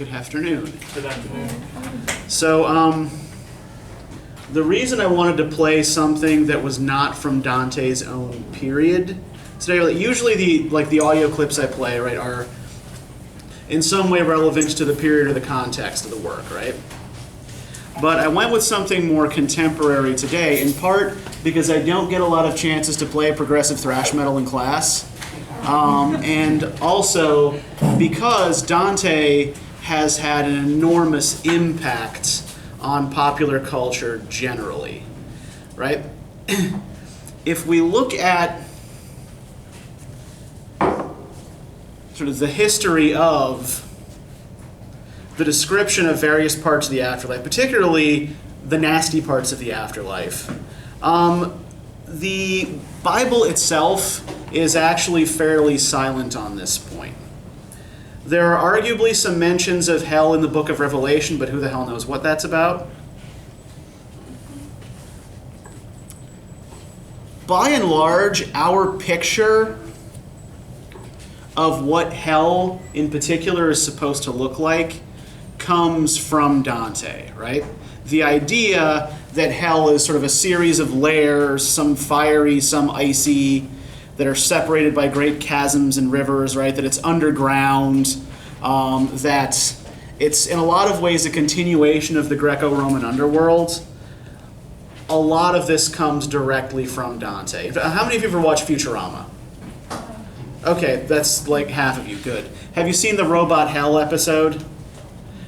Good afternoon. Good afternoon. So, the reason I wanted to play something that was not from Dante's own period today, usually the audio clips I play, right, are in some way relevant to the period or the context of the work, right? But I went with something more contemporary today, in part because I don't get a lot of chances to play progressive thrash metal in class, and also because Dante has had an enormous impact on popular culture generally, right? If we look at sort of the history of the description of various parts of the afterlife, particularly the nasty parts of the afterlife, the Bible itself is actually fairly silent on this point. There are arguably some mentions of hell in the book of Revelation, but who the hell knows what that's about? By and large, our picture of what hell in particular is supposed to look like comes from Dante, right? The idea that hell is sort of a series of layers, some fiery, some icy, that are separated by great chasms and rivers, right? That it's underground, that it's in a lot of ways a continuation of the Greco-Roman underworld. A lot of this comes directly from Dante. How many of you ever watched Futurama? Okay, that's like half of you, good. Have you seen the Robot Hell episode?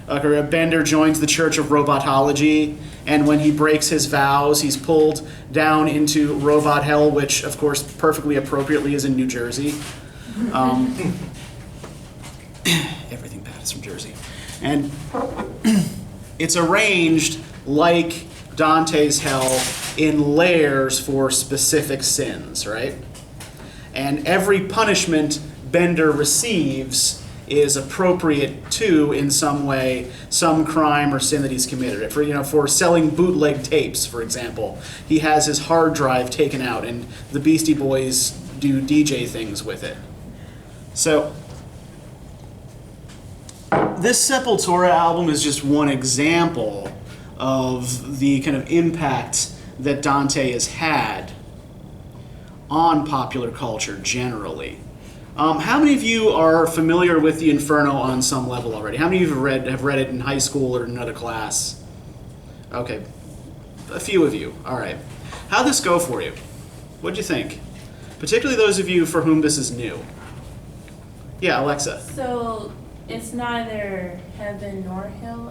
Where Bender joins the Church of Robotology, and when he breaks his vows, he's pulled down into Robot Hell, which, of course, perfectly appropriately is in New Jersey. Everything bad is from Jersey. And it's arranged like Dante's hell in layers for specific sins, right? And every punishment Bender receives is appropriate to, in some way, some crime or sin that he's committed. For selling bootleg tapes, for example, he has his hard drive taken out, and the Beastie Boys do DJ things with it. So, this Sepultura album is just one example of the kind of impact that Dante has had on popular culture generally. How many of you are familiar with the Inferno on some level already? How many of you have read it in high school or in another class? Okay, a few of you. All right. How'd this go for you? What'd you think? Particularly those of you for whom this is new. Yeah, Alexa. So it's neither heaven nor hell?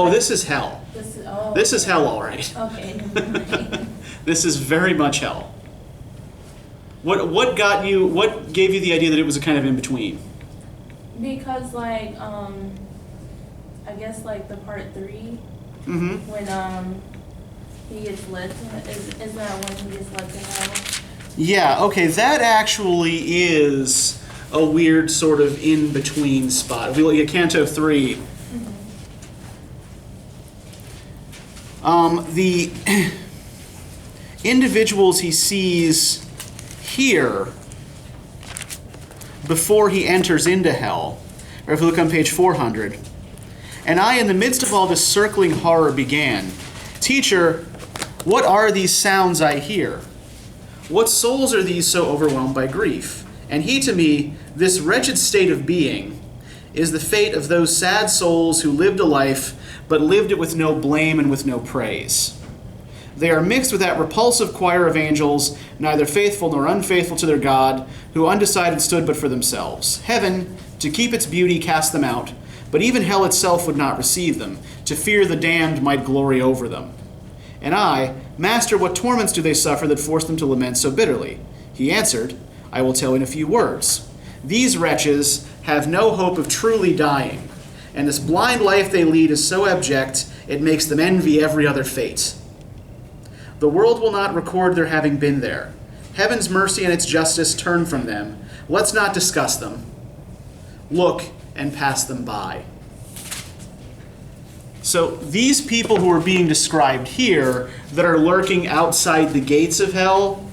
This is hell. This is hell, all right. Okay. This is very much hell. What gave you the idea that it was a kind of in between? Because I guess the part 3, when he gets led to, is that when he gets led to hell? Yeah, okay, that actually is a weird sort of in between spot. If we look at Canto 3, the individuals he sees here before he enters into hell, or if we look on page 400, and I, in the midst of all this circling horror, began, "Teacher, what are these sounds I hear? What souls are these so overwhelmed by grief?" And he to me, "This wretched state of being is the fate of those sad souls who lived a life, but lived it with no blame and with no praise. They are mixed with that repulsive choir of angels, neither faithful nor unfaithful to their God, who undecided stood but for themselves. Heaven, to keep its beauty, cast them out, but even hell itself would not receive them, to fear the damned might glory over them. And I, Master, what torments do they suffer that force them to lament so bitterly?" He answered, "I will tell in a few words. These wretches have no hope of truly dying, and this blind life they lead is so abject, it makes them envy every other fate. The world will not record their having been there. Heaven's mercy and its justice turn from them. Let's not discuss them. Look and pass them by." So these people who are being described here that are lurking outside the gates of hell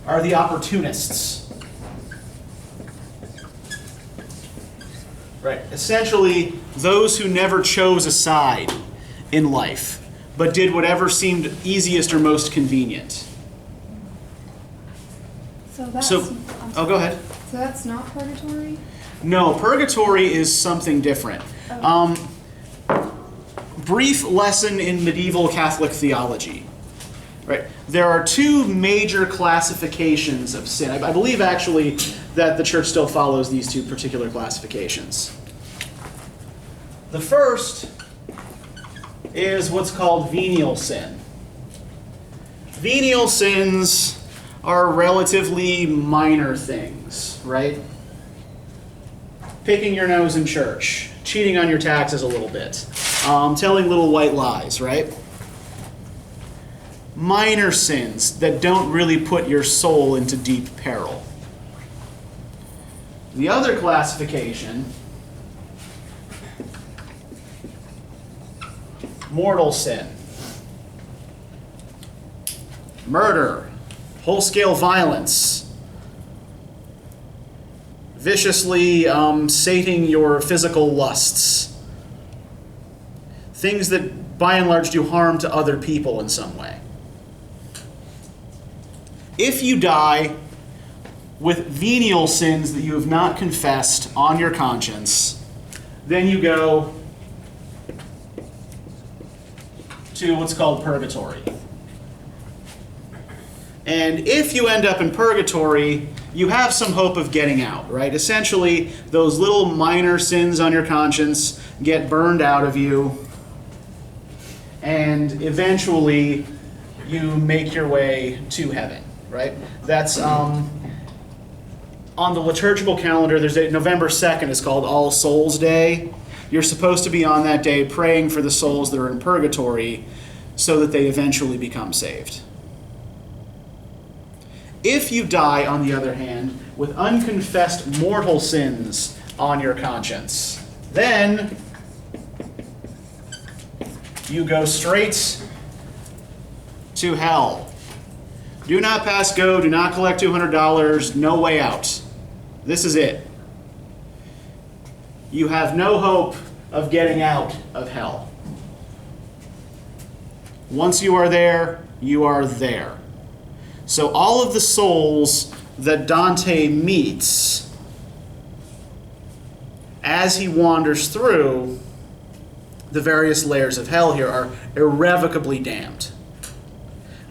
are the opportunists. Right. Essentially, those who never chose a side in life, but did whatever seemed easiest or most convenient. So that's. So, I'm oh, sorry. go ahead. So that's not purgatory? No, purgatory is something different. Brief lesson in medieval Catholic theology. Right. There are two major classifications of sin. I believe actually that the church still follows these two particular classifications. The first is what's called venial sin. Venial sins are relatively minor things, right? Picking your nose in church, cheating on your taxes a little bit, telling little white lies, right? Minor sins that don't really put your soul into deep peril. The other classification, mortal sin. Murder, whole-scale violence, viciously sating your physical lusts. Things that, by and large, do harm to other people in some way. If you die with venial sins that you have not confessed on your conscience, then you go to what's called purgatory. And if you end up in purgatory, you have some hope of getting out, right? Essentially, those little minor sins on your conscience get burned out of you, and eventually you make your way to heaven, right? That's on the liturgical calendar. There's November 2nd is called All Souls Day. You're supposed to be on that day praying for the souls that are in purgatory so that they eventually become saved. If you die, on the other hand, with unconfessed mortal sins on your conscience, then you go straight to hell. Do not pass go, do not collect $200, no way out. This is it. You have no hope of getting out of hell. Once you are there, you are there. So all of the souls that Dante meets as he wanders through the various layers of hell here are irrevocably damned.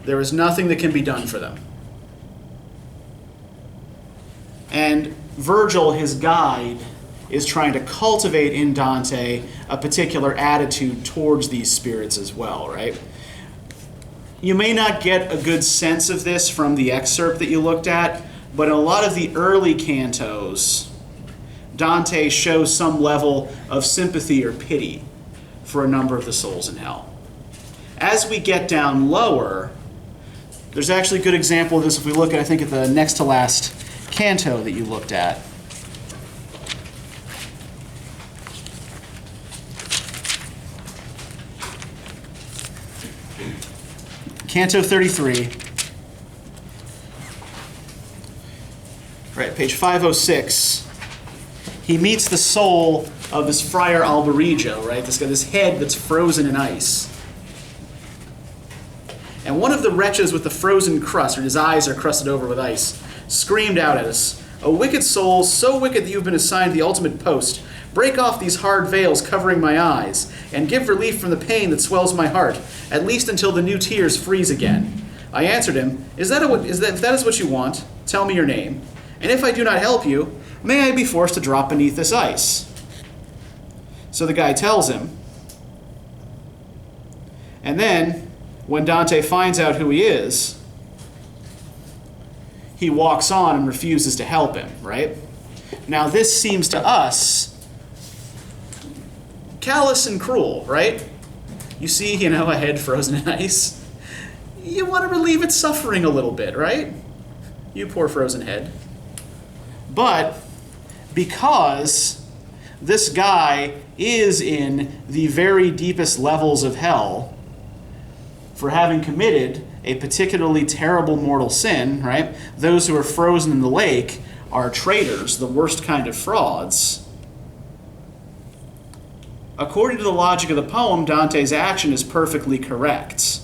There is nothing that can be done for them. And Virgil, his guide, is trying to cultivate in Dante a particular attitude towards these spirits as well, right? You may not get a good sense of this from the excerpt that you looked at, but in a lot of the early cantos, Dante shows some level of sympathy or pity for a number of the souls in hell. As we get down lower, there's actually a good example of this if we look at, I think, at the next to last canto that you looked at. Canto 33, right, page 506, he meets the soul of this Friar Alberigo, right? This guy, this head that's frozen in ice. And one of the wretches with the frozen crust, or his eyes are crusted over with ice, screamed out at us, "O wicked soul, so wicked that you have been assigned the ultimate post, break off these hard veils covering my eyes, and give relief from the pain that swells my heart, at least until the new tears freeze again." I answered him, if that is what you want, tell me your name, and if I do not help you, may I be forced to drop beneath this ice. So the guy tells him, and then, when Dante finds out who he is, he walks on and refuses to help him, right? Now this seems to us callous and cruel, right? You see, a head frozen in ice. You want to relieve its suffering a little bit, right? You poor frozen head. But because this guy is in the very deepest levels of hell for having committed a particularly terrible mortal sin, right? Those who are frozen in the lake are traitors, the worst kind of frauds. according to the logic of the poem, Dante's action is perfectly correct.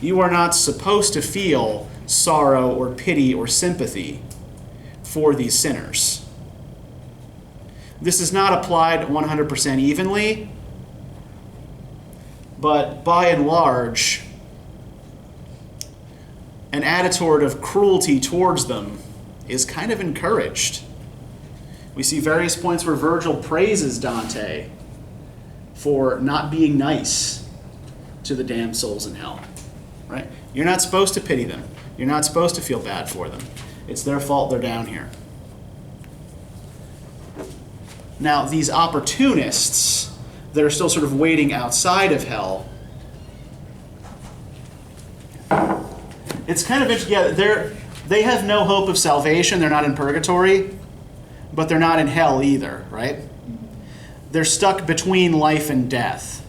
You are not supposed to feel sorrow or pity or sympathy for these sinners. This is not applied 100% evenly, but by and large, an attitude of cruelty towards them is kind of encouraged. We see various points where Virgil praises Dante for not being nice to the damned souls in hell. Right? You're not supposed to pity them. You're not supposed to feel bad for them. It's their fault they're down here. Now, these opportunists that are still sort of waiting outside of hell, it's kind of interesting. Yeah, they have no hope of salvation. They're not in purgatory, but they're not in hell either, right? They're stuck between life and death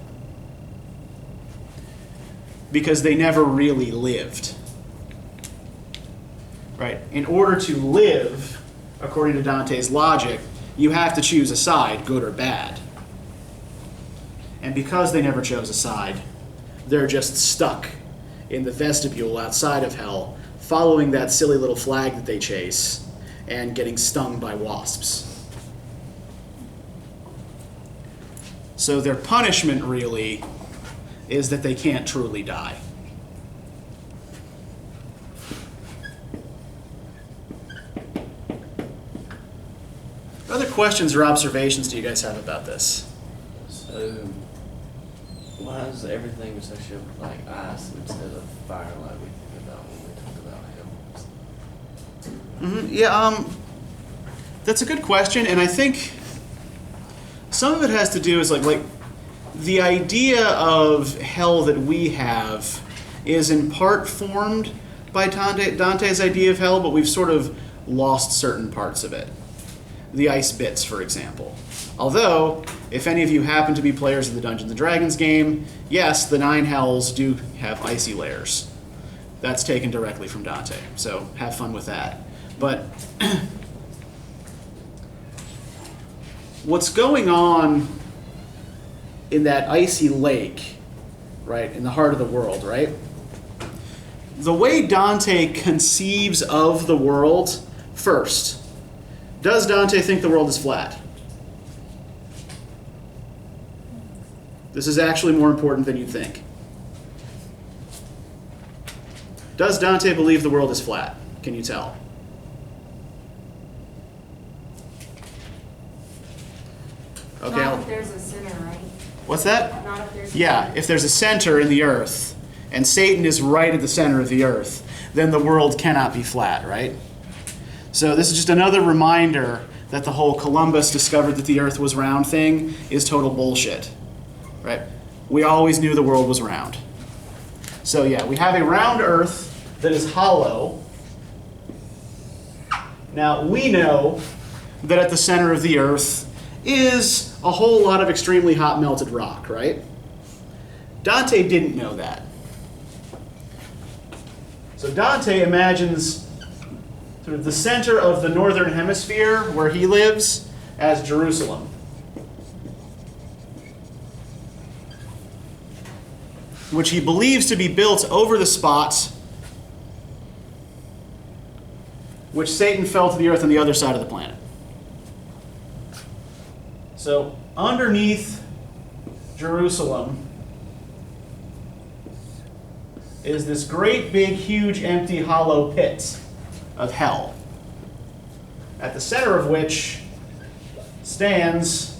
because they never really lived. Right? In order to live, according to Dante's logic, you have to choose a side, good or bad. And because they never chose a side, they're just stuck in the vestibule outside of hell, following that silly little flag that they chase and getting stung by wasps. So their punishment really is that they can't truly die. What other questions or observations do you guys have about this? So, why is everything such a like ice instead of fire like we think about when we talk about hell? Yeah, that's a good question, and I think some of it has to do is like the idea of hell that we have is in part formed by Dante's idea of hell, but we've sort of lost certain parts of it. The ice bits, for example. Although, if any of you happen to be players of the Dungeons & Dragons game, yes, the 9 hells do have icy layers. That's taken directly from Dante, so have fun with that. But what's going on in that icy lake, right, in the heart of the world, right? The way Dante conceives of the world, first, does Dante think the world is flat? This is actually more important than you'd think. Does Dante believe the world is flat? Can you tell? Okay. Not if there's a sinner, right? What's that? Not if there's a Yeah, sinner. if there's a center in the earth, and Satan is right at the center of the earth, then the world cannot be flat, right? So this is just another reminder that the whole Columbus discovered that the earth was round thing is total bullshit, right? We always knew the world was round. So yeah, we have a round earth that is hollow. Now, we know that at the center of the earth is a whole lot of extremely hot melted rock, right? Dante didn't know that. So Dante imagines sort of the center of the northern hemisphere where he lives as Jerusalem. Which he believes to be built over the spot which Satan fell to the earth on the other side of the planet. So underneath Jerusalem is this great big huge empty hollow pit of hell, at the center of which stands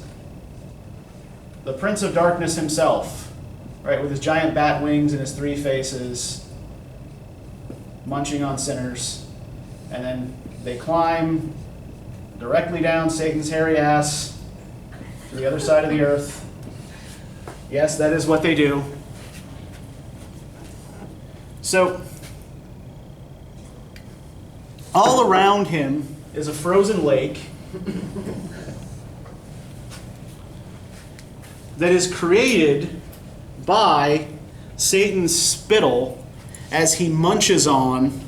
the Prince of Darkness himself, right, with his giant bat wings and his 3 faces, munching on sinners. And then they climb directly down Satan's hairy ass to the other side of the earth. Yes, that is what they do. So, all around him is a frozen lake that is created by Satan's spittle as he munches on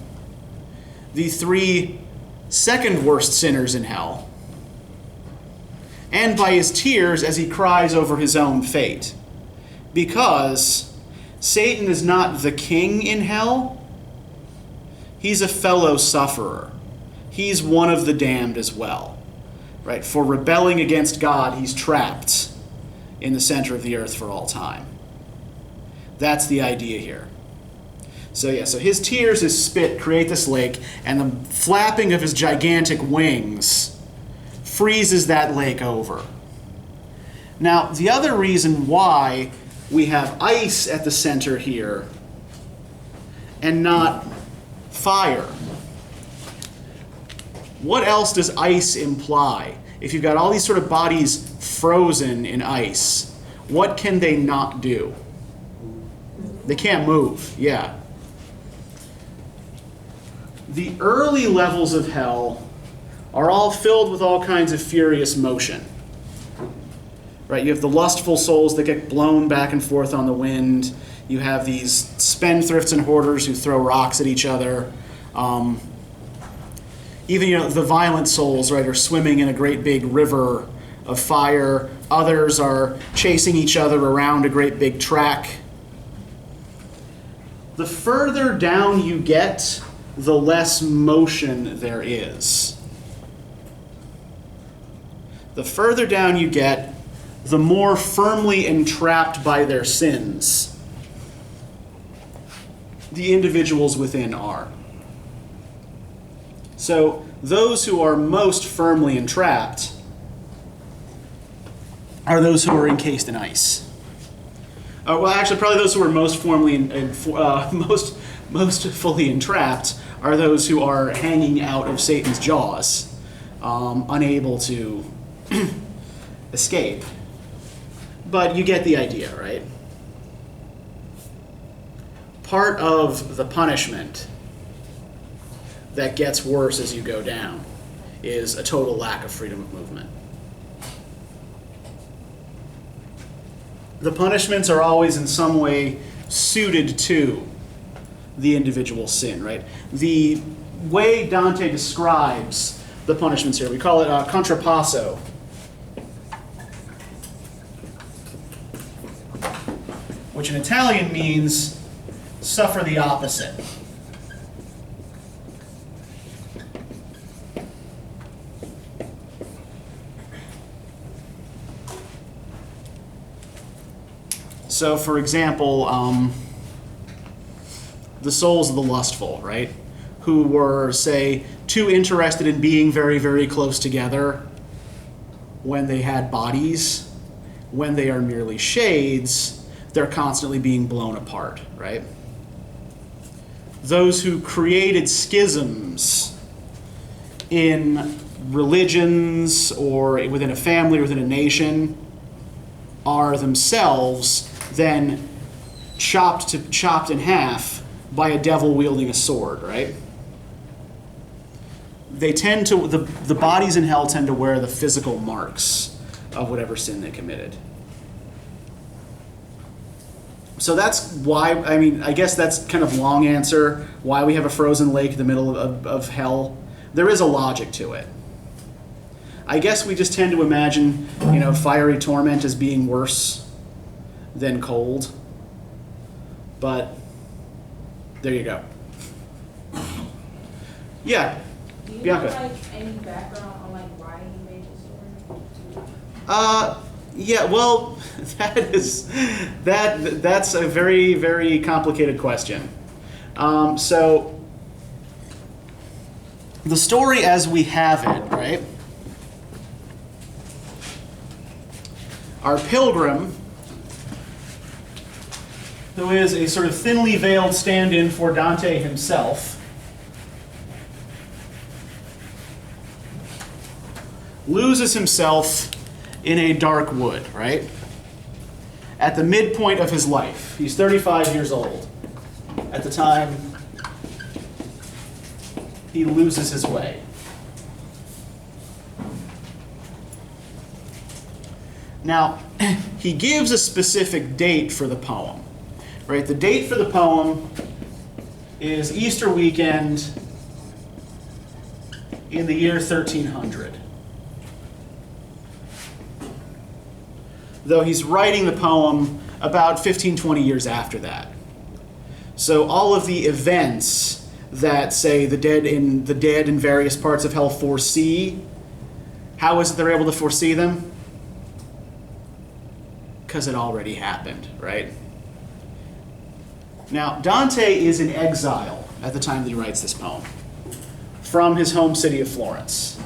the 3 second worst sinners in hell, and by his tears as he cries over his own fate. Because Satan is not the king in hell, he's a fellow sufferer. He's one of the damned as well. Right? For rebelling against God, he's trapped in the center of the earth for all time. That's the idea here. So his tears, his spit create this lake, and the flapping of his gigantic wings freezes that lake over. Now, the other reason why we have ice at the center here and not fire. What else does ice imply? If you've got all these sort of bodies frozen in ice, what can they not do? They can't move, yeah. The early levels of hell are all filled with all kinds of furious motion. Right? You have the lustful souls that get blown back and forth on the wind. You have these spendthrifts and hoarders who throw rocks at each other. Even the violent souls, right, are swimming in a great big river of fire. Others are chasing each other around a great big track. The further down you get, the less motion there is. The further down you get, the more firmly entrapped by their sins the individuals within are. So those who are most firmly entrapped are those who are encased in ice. Well, actually, probably those who are most most fully entrapped are those who are hanging out of Satan's jaws, unable to escape. But you get the idea, right? Part of the punishment that gets worse as you go down is a total lack of freedom of movement. The punishments are always in some way suited to the individual sin, right? The way Dante describes the punishments here, we call it contrapasso. Which in Italian means suffer the opposite. So, for example, the souls of the lustful, right? Who were, say, too interested in being very, very close together when they had bodies. When they are merely shades, they're constantly being blown apart, right? Those who created schisms in religions or within a family or within a nation are themselves then chopped in half by a devil wielding a sword, right? They tend to, the bodies in hell tend to wear the physical marks of whatever sin they committed. So that's why, I guess that's kind of long answer, why we have a frozen lake in the middle of hell. There is a logic to it. I guess we just tend to imagine, fiery torment as being worse than cold. But there you go. Yeah, Do you Bianca. know, any background on, why he made the sword? Yeah, well, that's a very, very complicated question. So the story as we have it, right? Our pilgrim, who is a sort of thinly veiled stand-in for Dante himself, loses himself in a dark wood, right? At the midpoint of his life. He's 35 years old. At the time he loses his way. Now, he gives a specific date for the poem, right? The date for the poem is Easter weekend in the year 1300. though he's writing the poem about 15, 20 years after that. So all of the events that, say, the dead in various parts of hell foresee, how is it they're able to foresee them? Because it already happened, right? Now, Dante is in exile at the time that he writes this poem from his home city of Florence.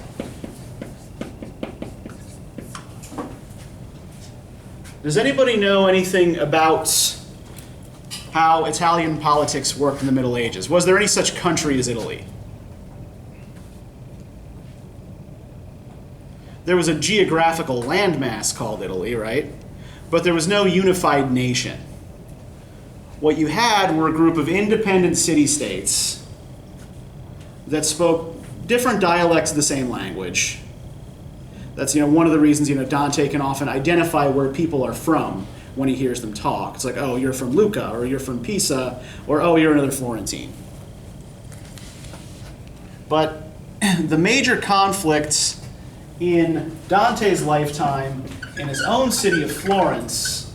Does anybody know anything about how Italian politics worked in the Middle Ages? Was there any such country as Italy? There was a geographical landmass called Italy, right? But there was no unified nation. What you had were a group of independent city-states that spoke different dialects of the same language. That's one of the reasons Dante can often identify where people are from when he hears them talk. It's like, oh, you're from Lucca, or you're from Pisa, or oh, you're another Florentine. But the major conflicts in Dante's lifetime in his own city of Florence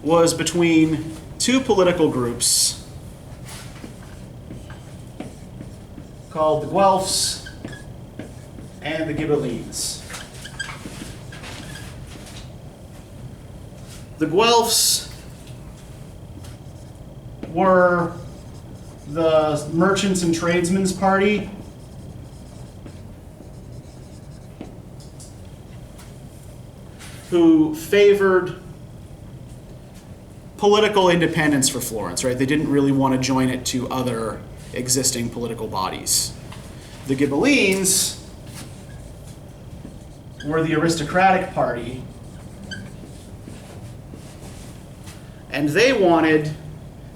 was between two political groups called the Guelphs and the Ghibellines. The Guelphs were the merchants and tradesmen's party who favored political independence for Florence, right? They didn't really want to join it to other existing political bodies. The Ghibellines were the aristocratic party, and they wanted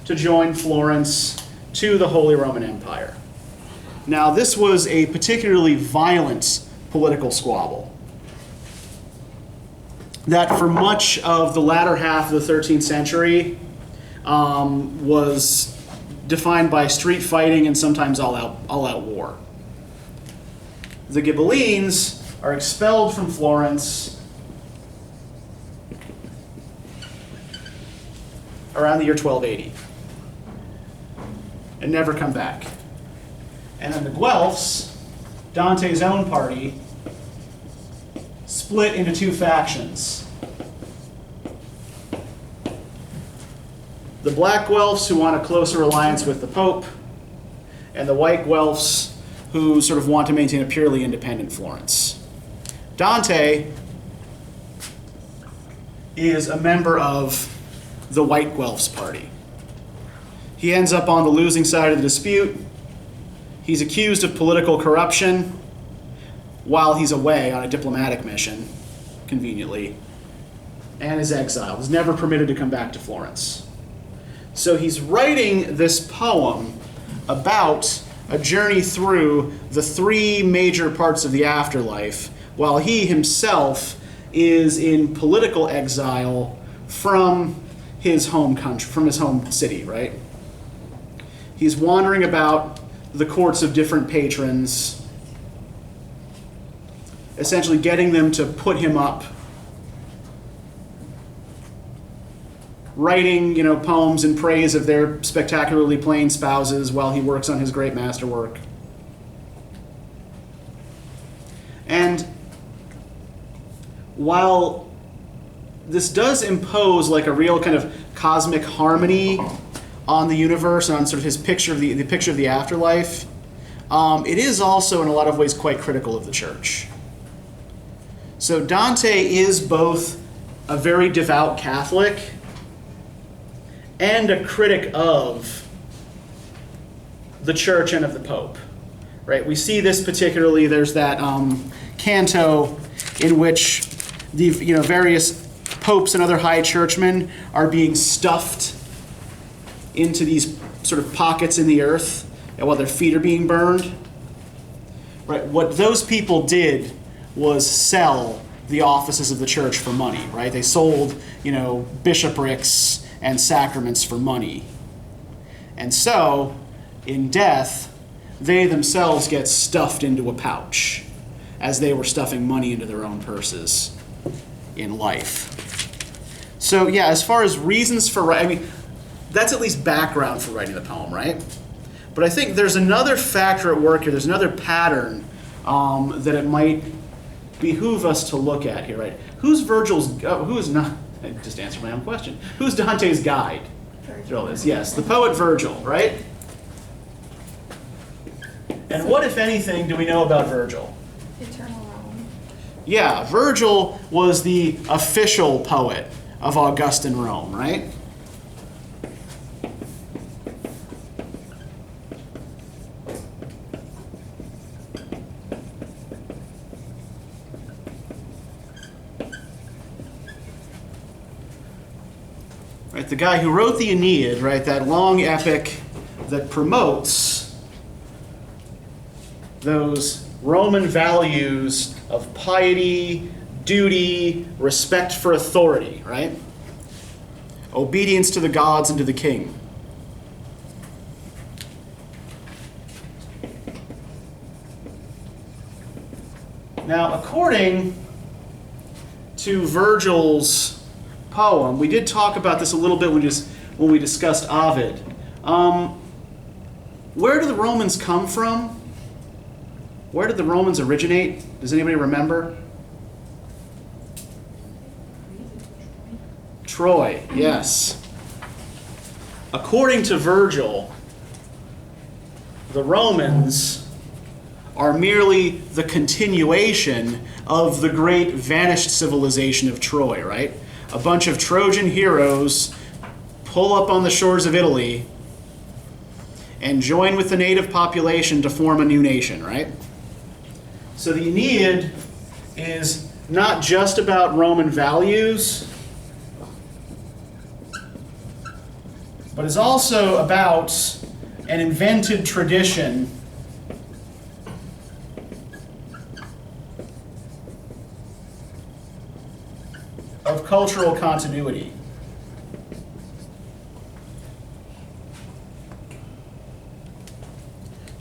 to join Florence to the Holy Roman Empire. Now, this was a particularly violent political squabble that for much of the latter half of the 13th century was defined by street fighting and sometimes all-out war. The Ghibellines are expelled from Florence around the year 1280 and never come back. And then the Guelphs, Dante's own party, split into two factions. The Black Guelphs, who want a closer alliance with the Pope, and the White Guelphs, who sort of want to maintain a purely independent Florence. Dante is a member of the White Guelphs party. He ends up on the losing side of the dispute. He's accused of political corruption while he's away on a diplomatic mission, conveniently, and is exiled. He's never permitted to come back to Florence. So he's writing this poem about a journey through the three major parts of the afterlife, while he himself is in political exile from his home country, from his home city, right? He's wandering about the courts of different patrons, essentially getting them to put him up, writing, poems in praise of their spectacularly plain spouses while he works on his great masterwork. And while this does impose like a real kind of cosmic harmony on the universe and on sort of his picture of the picture of the afterlife, it is also in a lot of ways quite critical of the church. So Dante is both a very devout Catholic and a critic of the church and of the Pope, right? We see this particularly, there's that canto in which the various popes and other high churchmen are being stuffed into these sort of pockets in the earth while their feet are being burned. Right? What those people did was sell the offices of the church for money, right? They sold, bishoprics and sacraments for money. And so, in death, they themselves get stuffed into a pouch as they were stuffing money into their own purses. in life. So yeah, as far as reasons for writing, I mean, that's at least background for writing the poem, right? But I think there's another factor at work here. There's another pattern that it might behoove us to look at here, right? Who's not, I just answered my own question. Who's Dante's guide through all this? Yes, the poet Virgil, right? And what, if anything, do we know about Virgil? Eternal Rome. Yeah, Virgil was the official poet of Augustan Rome, right? Right, the guy who wrote the Aeneid, right, that long epic that promotes those Roman values of piety, duty, respect for authority, right? Obedience to the gods and to the king. Now, according to Virgil's poem, we did talk about this a little bit when we discussed Ovid. Where do the Romans come from? Where did the Romans originate? Does anybody remember? Troy, yes. According to Virgil, the Romans are merely the continuation of the great vanished civilization of Troy, right? A bunch of Trojan heroes pull up on the shores of Italy and join with the native population to form a new nation, right? So the Aeneid is not just about Roman values, but is also about an invented tradition of cultural continuity.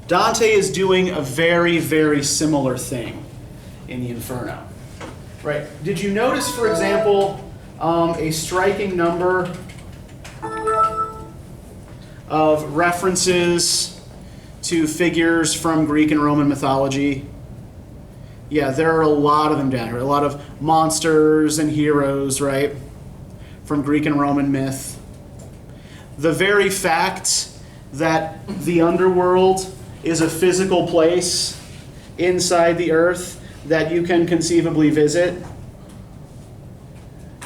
Dante is doing a very, very similar thing in the Inferno. Right? Did you notice, for example, a striking number of references to figures from Greek and Roman mythology? Yeah, there are a lot of them down here. A lot of monsters and heroes, right? From Greek and Roman myth. The very fact that the underworld is a physical place inside the earth that you can conceivably visit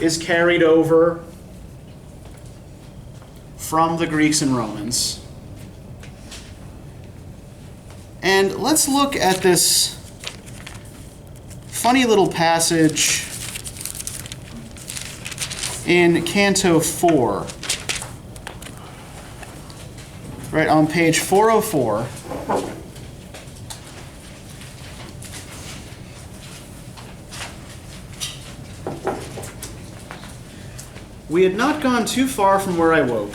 is carried over from the Greeks and Romans. And let's look at this funny little passage in Canto 4, right on page 404. We had not gone too far from where I woke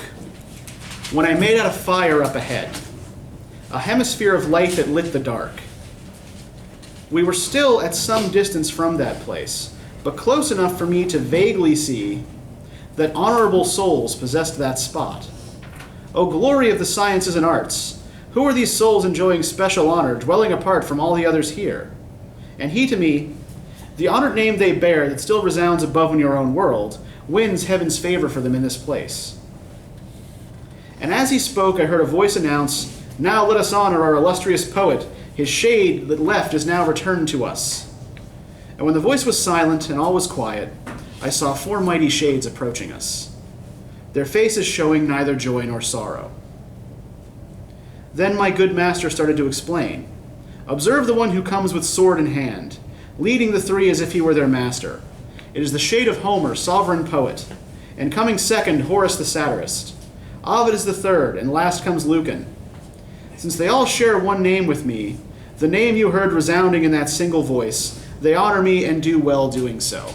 when I made out a fire up ahead, a hemisphere of light that lit the dark. We were still at some distance from that place, but close enough for me to vaguely see that honorable souls possessed that spot. O glory of the sciences and arts! Who are these souls enjoying special honor, dwelling apart from all the others here? And he to me, the honored name they bear that still resounds above in your own world, wins heaven's favor for them in this place. And as he spoke, I heard a voice announce, "Now let us honor our illustrious poet. His shade that left is now returned to us." And when the voice was silent and all was quiet, I saw 4 mighty shades approaching us, their faces showing neither joy nor sorrow. Then my good master started to explain. "Observe the one who comes with sword in hand, leading the 3 as if he were their master. It is the shade of Homer, sovereign poet, and coming second, Horace the satirist. Ovid is the 3rd, and last comes Lucan. Since they all share one name with me, the name you heard resounding in that single voice, they honor me and do well doing so."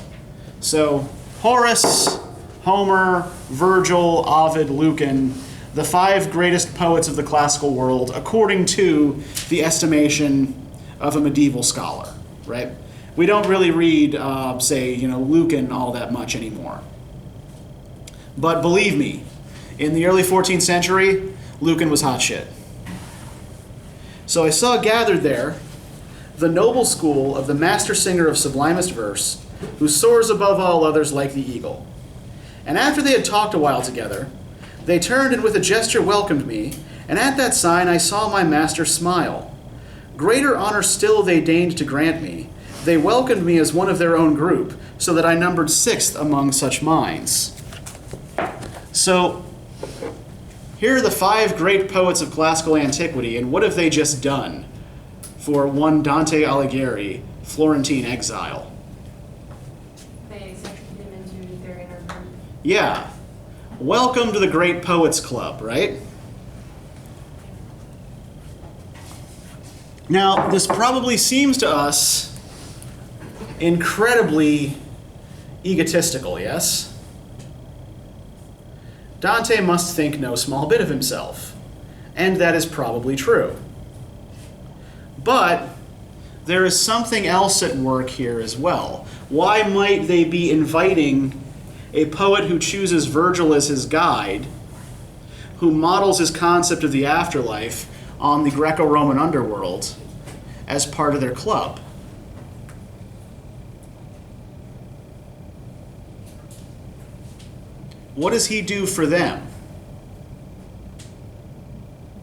So, Horace, Homer, Virgil, Ovid, Lucan, the 5 greatest poets of the classical world, according to the estimation of a medieval scholar, right? We don't really read, say, Lucan all that much anymore. But believe me, in the early 14th century, Lucan was hot shit. So I saw gathered there the noble school of the master singer of sublimest verse, who soars above all others like the eagle. And after they had talked a while together, they turned and with a gesture welcomed me, and at that sign I saw my master smile. Greater honor still they deigned to grant me. They welcomed me as one of their own group, so that I numbered sixth among such minds. So, here are the 5 great poets of classical antiquity, and what have they just done for one Dante Alighieri, Florentine exile? They accepted him into their inner group. Yeah. Welcome to the Great Poets Club, right? Now, this probably seems to us incredibly egotistical, yes? Dante must think no small bit of himself, and that is probably true. But there is something else at work here as well. Why might they be inviting a poet who chooses Virgil as his guide, who models his concept of the afterlife on the Greco-Roman underworld, as part of their club? What does he do for them?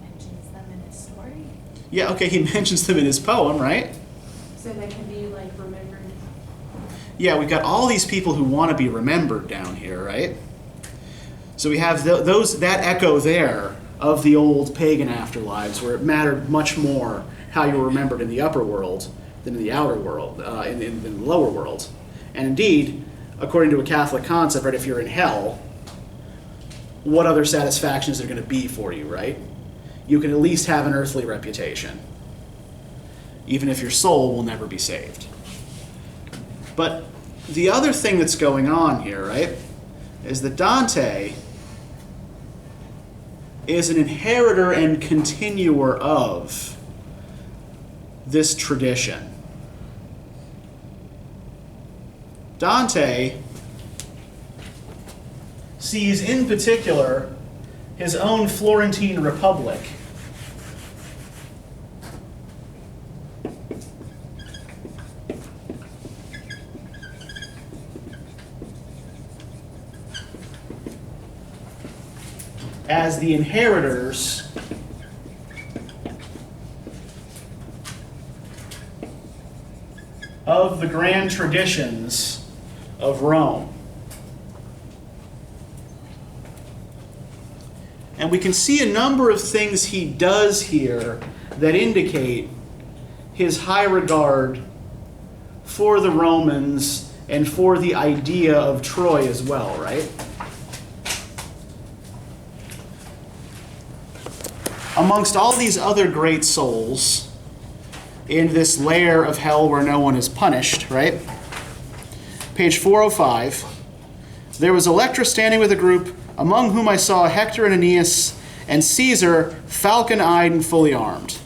Mentions them in his story. Yeah, okay, he mentions them in his poem, right? So they can be like remembered. Yeah, we've got all these people who want to be remembered down here, right? So we have that echo there of the old pagan afterlives, where it mattered much more how you were remembered in the upper world than in the outer world, in the lower world. And indeed, according to a Catholic concept, right, if you're in hell, what other satisfaction is there going to be for you, right? You can at least have an earthly reputation, even if your soul will never be saved. But the other thing that's going on here, right, is that Dante is an inheritor and continuer of this tradition. Dante sees in particular his own Florentine Republic as the inheritors of the grand traditions of Rome. And we can see a number of things he does here that indicate his high regard for the Romans and for the idea of Troy as well, right? Amongst all these other great souls in this lair of hell where no one is punished, right? Page 405, there was Electra standing with a group, among whom I saw Hector and Aeneas, and Caesar, falcon-eyed and fully armed.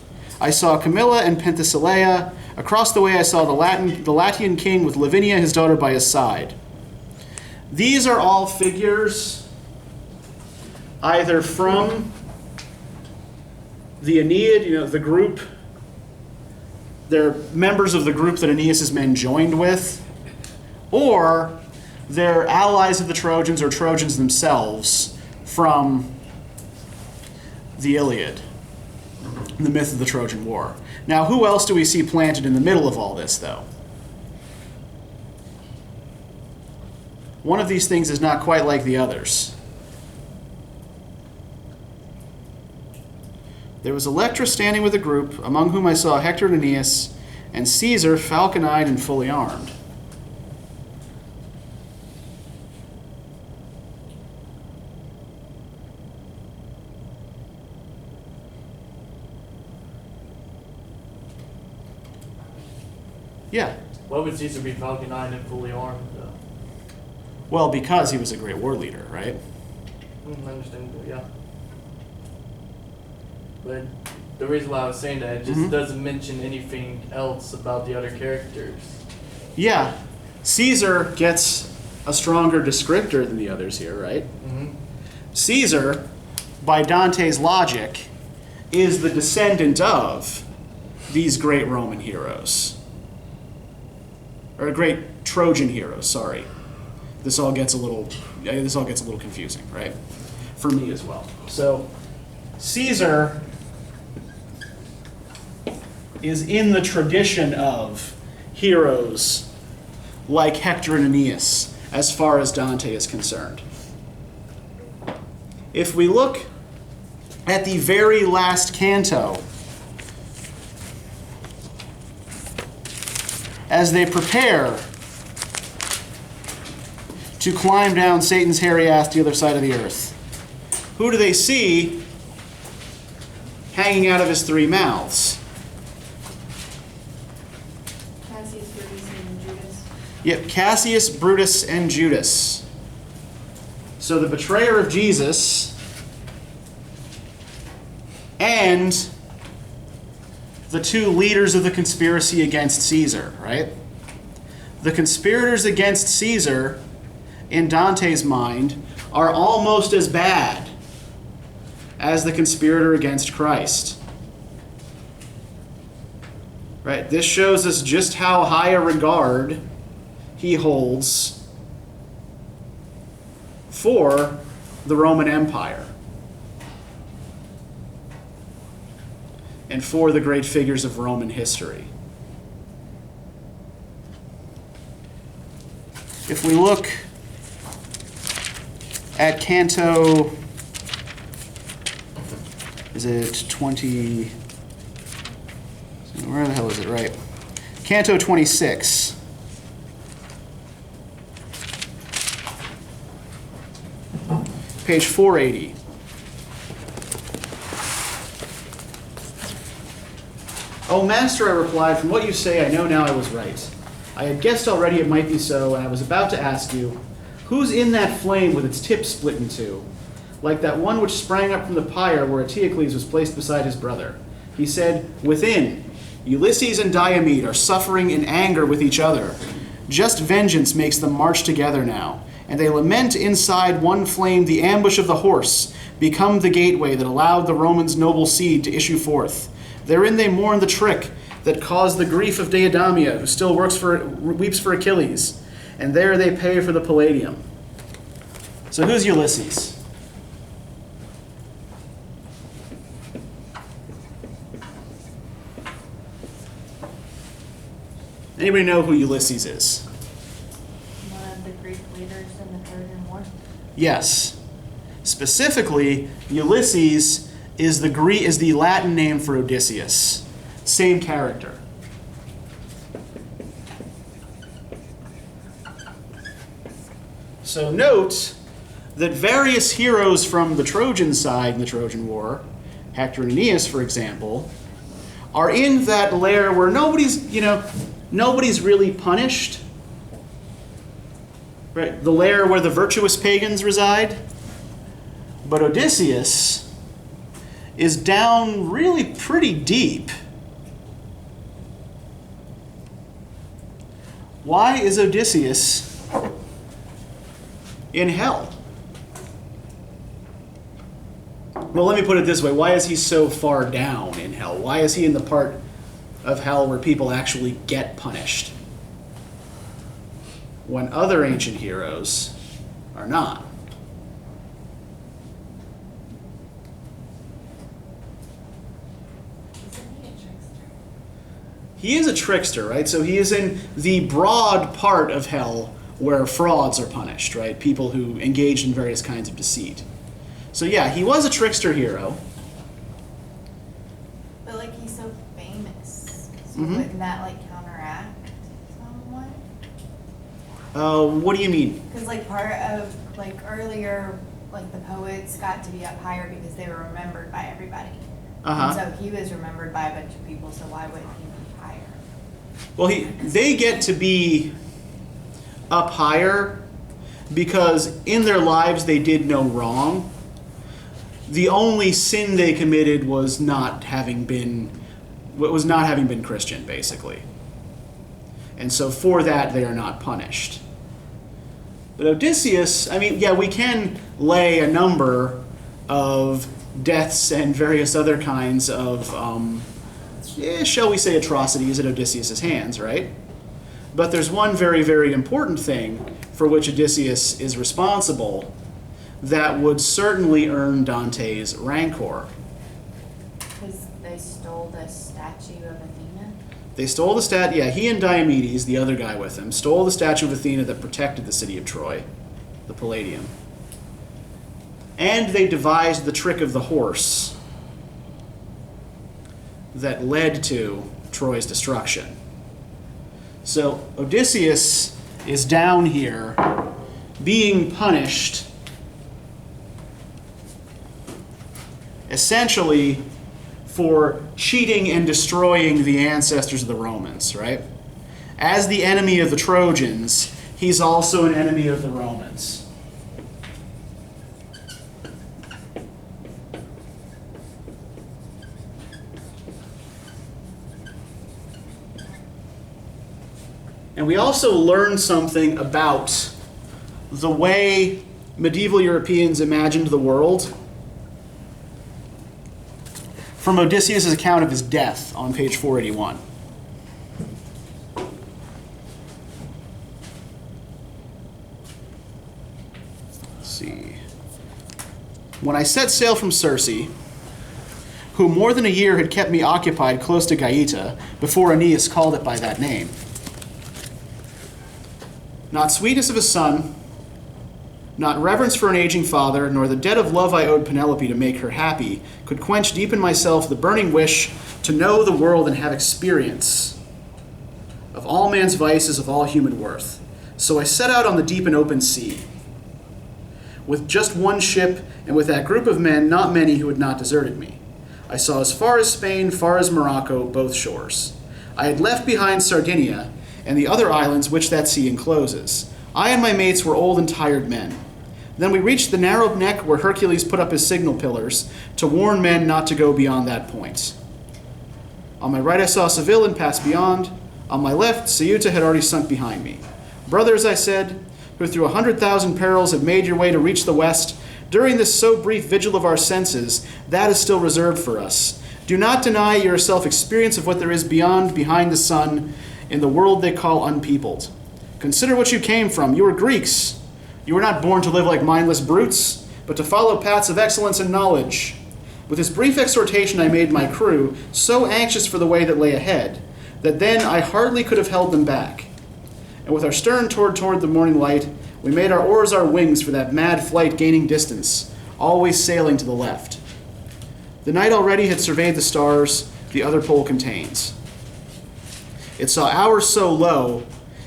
I saw Camilla and Penthesilea. Across the way I saw the Latian king with Lavinia, his daughter, by his side. These are all figures either from the Aeneid, the group. They're members of the group that Aeneas' men joined with, or they're allies of the Trojans or Trojans themselves from the Iliad, the myth of the Trojan War. Now, who else do we see planted in the middle of all this, though? One of these things is not quite like the others. There was Electra standing with a group, among whom I saw Hector and Aeneas, and Caesar, falcon-eyed and fully armed. Yeah. Why would Caesar be falcon-eyed and fully armed, though? Well, because he was a great war leader, right? Understandable, yeah. But the reason why I was saying that, it just doesn't mention anything else about the other characters. Yeah, Caesar gets a stronger descriptor than the others here, right? Mm-hmm. Caesar, by Dante's logic, is the descendant of these great Roman heroes. Or great Trojan heroes, sorry. This all gets a little confusing, right? For me as well. So Caesar is in the tradition of heroes like Hector and Aeneas, as far as Dante is concerned. If we look at the very last canto, as they prepare to climb down Satan's hairy ass to the other side of the earth, who do they see hanging out of his three mouths? Cassius, Brutus, and Judas. Yep, Cassius, Brutus, and Judas. So the betrayer of Jesus and the two leaders of the conspiracy against Caesar, right? The conspirators against Caesar, in Dante's mind, are almost as bad as the conspirator against Christ. Right? This shows us just how high a regard he holds for the Roman Empire and for the great figures of Roman history. If we look at Canto, is it 20? Where the hell is it, right? Canto 26. Page 480. "Oh, master," I replied, "from what you say, I know now I was right. I had guessed already it might be so, and I was about to ask you, who's in that flame with its tip split in two, like that one which sprang up from the pyre where Eteocles was placed beside his brother?" He said, "Within, Ulysses and Diomed are suffering in anger with each other. Just vengeance makes them march together now, and they lament inside one flame the ambush of the horse, become the gateway that allowed the Romans' noble seed to issue forth. Therein they mourn the trick that caused the grief of Deidamia, who still weeps for Achilles, and there they pay for the Palladium." So who's Ulysses? Anybody know who Ulysses is? One of the Greek leaders in the Trojan War. Yes. Specifically, Ulysses is the Latin name for Odysseus. Same character. So note that various heroes from the Trojan side in the Trojan War, Hector and Aeneas, for example, are in that lair where nobody's really punished. Right? The lair where the virtuous pagans reside. But Odysseus is down really pretty deep. Why is Odysseus in hell? Well, let me put it this way. Why is he so far down in hell? Why is he in the part of hell where people actually get punished when other ancient heroes are not? He is a trickster, right? So he is in the broad part of hell where frauds are punished, right? People who engage in various kinds of deceit. So yeah, he was a trickster hero. But like he's so famous, so Mhm. wouldn't that like counteract somewhat? What do you mean? Because like part of like earlier, like the poets got to be up higher because they were remembered by everybody. Uh-huh. And so he was remembered by a bunch of people, so why wouldn't he be higher? Well, they get to be up higher because in their lives they did no wrong. The only sin they committed was not having been Christian, basically. And so for that, they are not punished. But Odysseus, I mean, yeah, we can lay a number of deaths and various other kinds of, shall we say, atrocities at Odysseus' hands, right? But there's one very, very important thing for which Odysseus is responsible that would certainly earn Dante's rancor. Because they stole the statue of Athena. They stole the he and Diomedes, the other guy with him, stole the statue of Athena that protected the city of Troy, the Palladium. And they devised the trick of the horse that led to Troy's destruction. So Odysseus is down here being punished essentially for cheating and destroying the ancestors of the Romans, right? As the enemy of the Trojans, he's also an enemy of the Romans. And we also learn something about the way medieval Europeans imagined the world from Odysseus' account of his death on page 481. Let's see. When I set sail from Circe, who more than a year had kept me occupied close to Gaeta, before Aeneas called it by that name, not sweetness of a son, not reverence for an aging father, nor the debt of love I owed Penelope to make her happy, could quench deep in myself the burning wish to know the world and have experience of all man's vices, of all human worth. So I set out on the deep and open sea, with just one ship, and with that group of men, not many who had not deserted me. I saw as far as Spain, far as Morocco, both shores. I had left behind Sardinia, and the other islands which that sea encloses. I and my mates were old and tired men. Then we reached the narrow neck where Hercules put up his signal pillars to warn men not to go beyond that point. On my right I saw Seville and passed beyond. On my left, Ceuta had already sunk behind me. Brothers, I said, who through 100,000 perils have made your way to reach the west, during this so brief vigil of our senses, that is still reserved for us. Do not deny yourself experience of what there is beyond, behind the sun, in the world they call unpeopled. Consider what you came from. You were Greeks. You were not born to live like mindless brutes, but to follow paths of excellence and knowledge. With this brief exhortation I made my crew, so anxious for the way that lay ahead, that then I hardly could have held them back. And with our stern toward the morning light, we made our oars our wings for that mad flight gaining distance, always sailing to the left. The night already had surveyed the stars the other pole contains. It saw ours so low,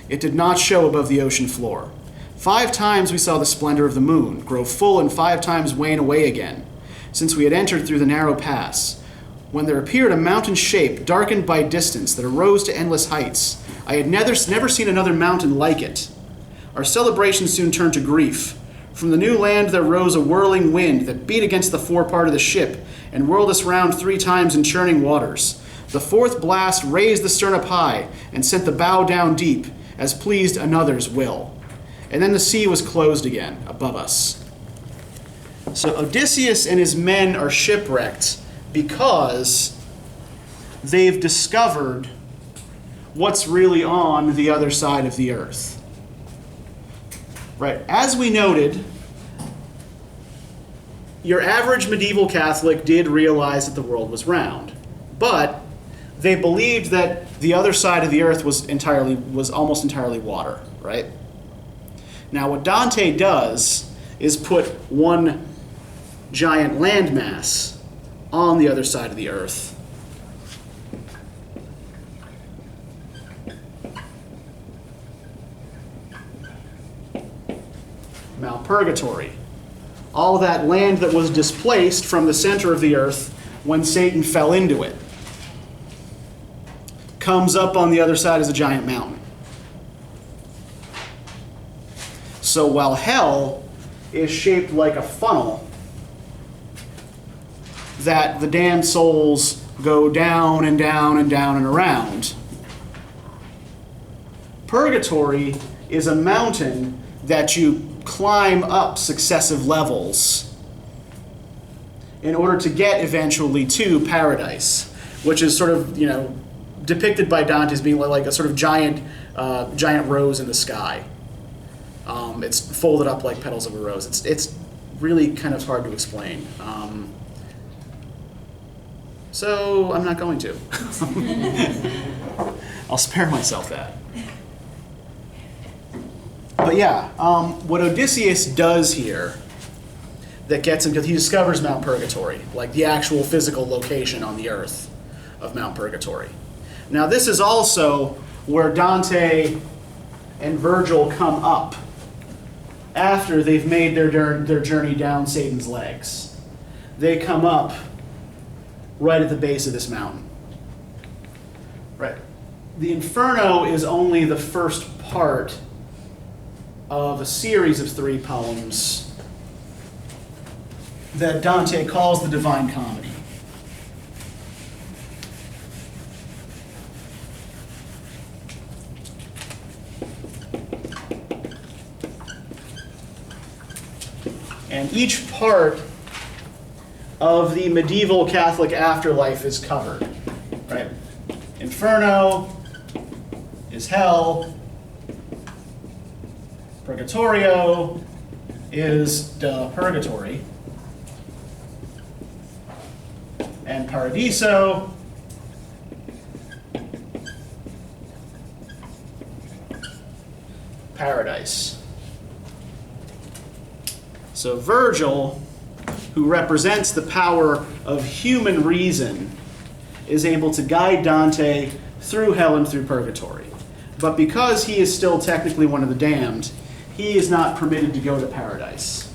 it did not show above the ocean floor. 5 times we saw the splendor of the moon grow full and 5 times wane away again, since we had entered through the narrow pass, when there appeared a mountain shape darkened by distance that arose to endless heights. I had never seen another mountain like it. Our celebration soon turned to grief. From the new land there rose a whirling wind that beat against the forepart of the ship and whirled us round 3 times in churning waters. The 4th blast raised the stern up high and sent the bow down deep, as pleased another's will. And then the sea was closed again above us. So Odysseus and his men are shipwrecked because they've discovered what's really on the other side of the earth. Right? As we noted, your average medieval Catholic did realize that the world was round, but they believed that the other side of the earth was almost entirely water, right? Now what Dante does is put one giant landmass on the other side of the earth. Purgatory. All that land that was displaced from the center of the earth when Satan fell into it comes up on the other side as a giant mountain. So while hell is shaped like a funnel that the damned souls go down and down and down and around, Purgatory is a mountain that you climb up successive levels in order to get eventually to paradise, which is sort of, depicted by Dante as being like a sort of giant rose in the sky. It's folded up like petals of a rose. It's really kind of hard to explain. So I'm not going to. I'll spare myself that. But yeah, what Odysseus does here that gets him, because he discovers Mount Purgatory, like the actual physical location on the earth of Mount Purgatory. Now this is also where Dante and Virgil come up after they've made their journey down Satan's legs. They come up right at the base of this mountain. Right. The Inferno is only the first part of a series of 3 poems that Dante calls the Divine Comedy. And each part of the medieval Catholic afterlife is covered. Right? Inferno is hell. Purgatorio is purgatory. And Paradiso paradise. So Virgil, who represents the power of human reason, is able to guide Dante through hell and through purgatory. But because he is still technically one of the damned, he is not permitted to go to paradise.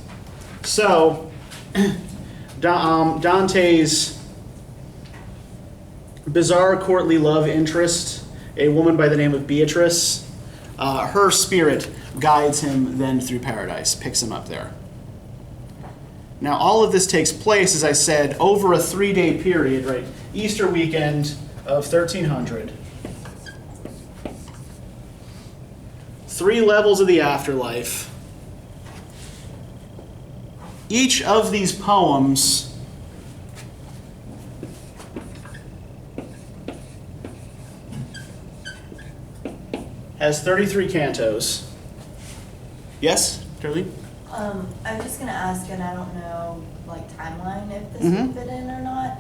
So Dante's bizarre courtly love interest, a woman by the name of Beatrice, her spirit guides him then through paradise, picks him up there. Now, all of this takes place, as I said, over a 3-day period, right? Easter weekend of 1300. 3 levels of the afterlife. Each of these poems has 33 cantos. Yes, Charlie? I'm just gonna ask, and I don't know, timeline if this Mhm. would fit in or not,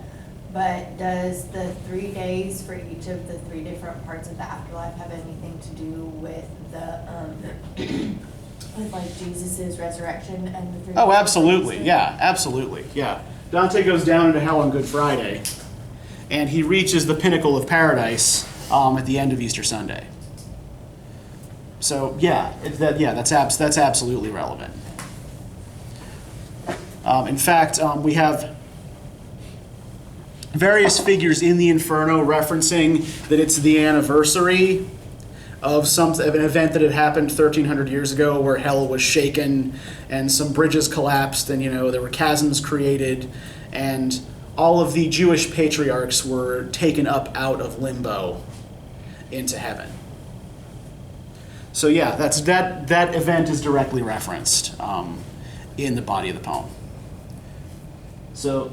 but does the 3 days for each of the 3 different parts of the afterlife have anything to do with with Jesus's resurrection and the 3 Oh, days? absolutely. Yeah, absolutely. Yeah. Dante goes down into hell on Good Friday, and he reaches the pinnacle of paradise at the end of Easter Sunday. So yeah, that's absolutely relevant. In fact, we have various figures in the Inferno referencing that it's the anniversary of an event that had happened 1,300 years ago, where hell was shaken and some bridges collapsed, and there were chasms created, and all of the Jewish patriarchs were taken up out of limbo into heaven. So yeah, that event is directly referenced in the body of the poem. So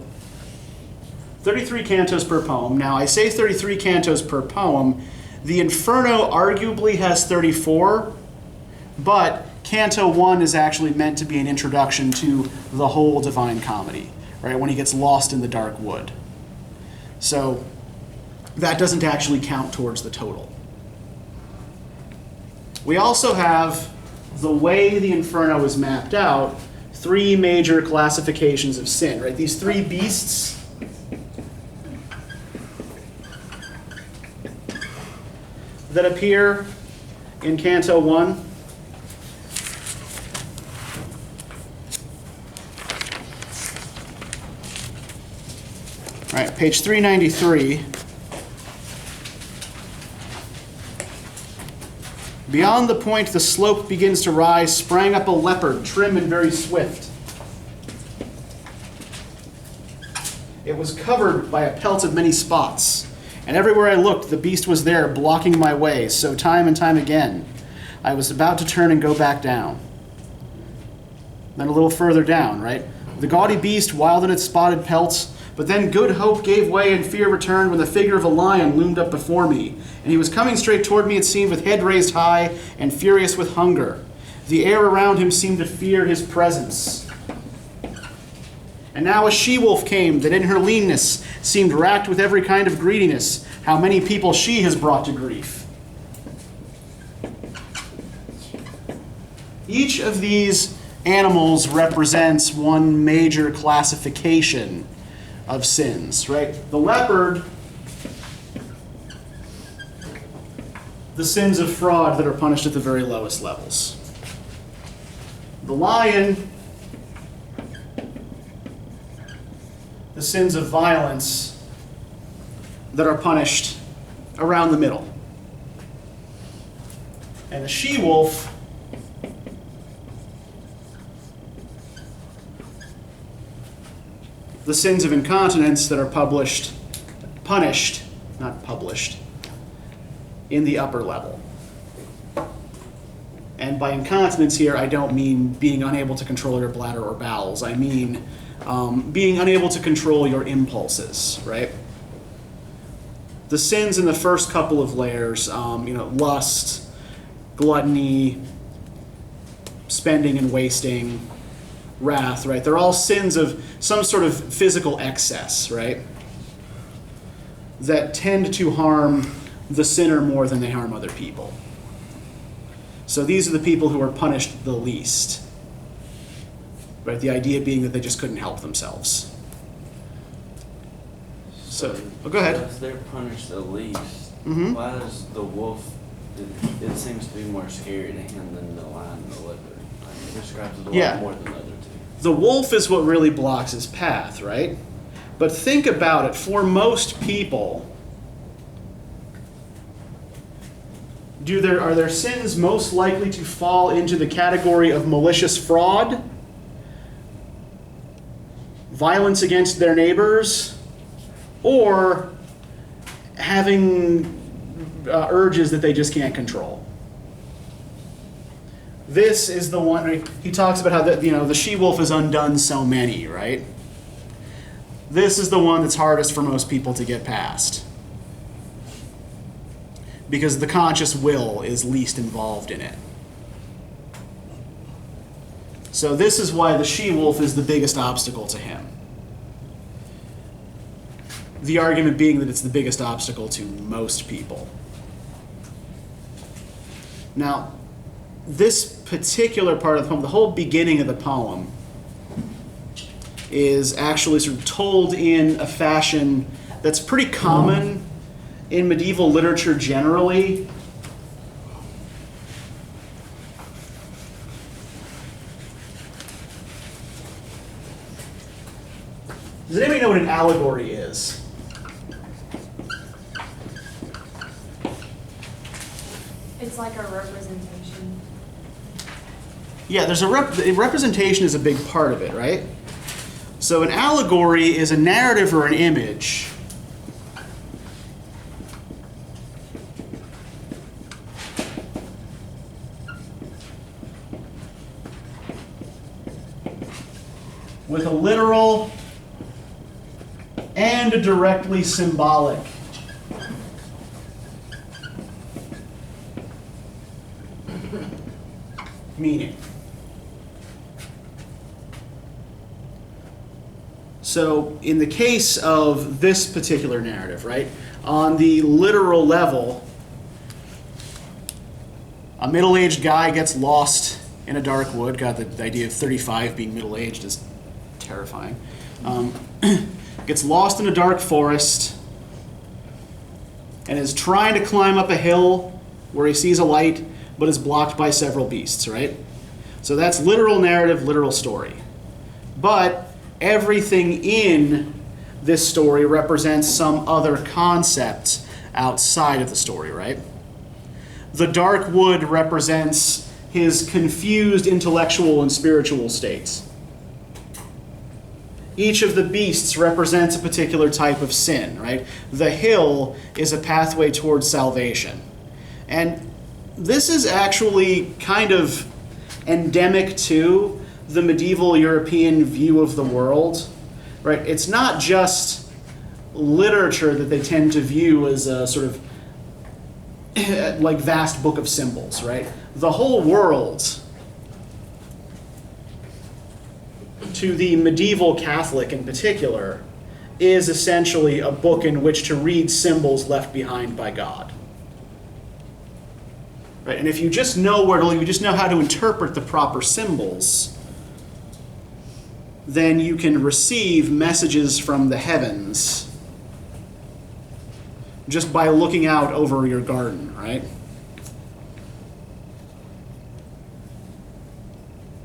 33 cantos per poem. Now I say 33 cantos per poem. The Inferno arguably has 34, but Canto 1 is actually meant to be an introduction to the whole Divine Comedy, right? When he gets lost in the dark wood. So that doesn't actually count towards the total. We also have, the way the Inferno is mapped out, 3 major classifications of sin, right? These 3 beasts that appear in Canto 1. All right, page 393. Beyond the point the slope begins to rise, sprang up a leopard, trim and very swift. It was covered by a pelt of many spots, and everywhere I looked, the beast was there, blocking my way, so time and time again. I was about to turn and go back down. Then a little further down, right? The gaudy beast, wild in its spotted pelts, but then good hope gave way and fear returned when the figure of a lion loomed up before me. And he was coming straight toward me, it seemed, with head raised high and furious with hunger. The air around him seemed to fear his presence. And now a she-wolf came that in her leanness seemed racked with every kind of greediness. How many people she has brought to grief. Each of these animals represents one major classification of sins, right? The leopard, the sins of fraud that are punished at the very lowest levels. The lion, the sins of violence that are punished around the middle. And the she-wolf, the sins of incontinence that are punished, not published, in the upper level. And by incontinence here, I don't mean being unable to control your bladder or bowels. I mean being unable to control your impulses, right? The sins in the first couple of layers, lust, gluttony, spending and wasting, wrath, right? They're all sins of some sort of physical excess, right? That tend to harm the sinner more than they harm other people. So these are the people who are punished the least, right? The idea being that they just couldn't help themselves. So, go ahead. If they're punished the least, Mm-hmm. why does the wolf, it seems to be more scary to him than the lion and the leopard? Like, it describes it a Yeah. lot more than the other two. The wolf is what really blocks his path, right? But think about it. For most people, are their sins most likely to fall into the category of malicious fraud, violence against their neighbors, or having urges that they just can't control? This is the one, right? He talks about how the she-wolf has undone so many, right? This is the one that's hardest for most people to get past, because the conscious will is least involved in it. So this is why the she-wolf is the biggest obstacle to him. The argument being that it's the biggest obstacle to most people. Now, this particular part of the poem, the whole beginning of the poem, is actually sort of told in a fashion that's pretty common in medieval literature generally. Does anybody know what an allegory is? It's like a representation. Yeah, there's representation is a big part of it, right? So an allegory is a narrative or an image with a literal and a directly symbolic meaning. So in the case of this particular narrative, right, on the literal level, a middle-aged guy gets lost in a dark wood. God, the idea of 35 being middle-aged is terrifying. Gets lost in a dark forest and is trying to climb up a hill where he sees a light, but is blocked by several beasts, right? So that's literal narrative, literal story. But everything in this story represents some other concept outside of the story, right? The dark wood represents his confused intellectual and spiritual states. Each of the beasts represents a particular type of sin, right? The hill is a pathway towards salvation. And this is actually kind of endemic to the medieval European view of the world, right? It's not just literature that they tend to view as a sort of like vast book of symbols, right? The whole world, to the medieval Catholic in particular, is essentially a book in which to read symbols left behind by God. Right? And if you just know where to look, you just know how to interpret the proper symbols, then you can receive messages from the heavens just by looking out over your garden, right?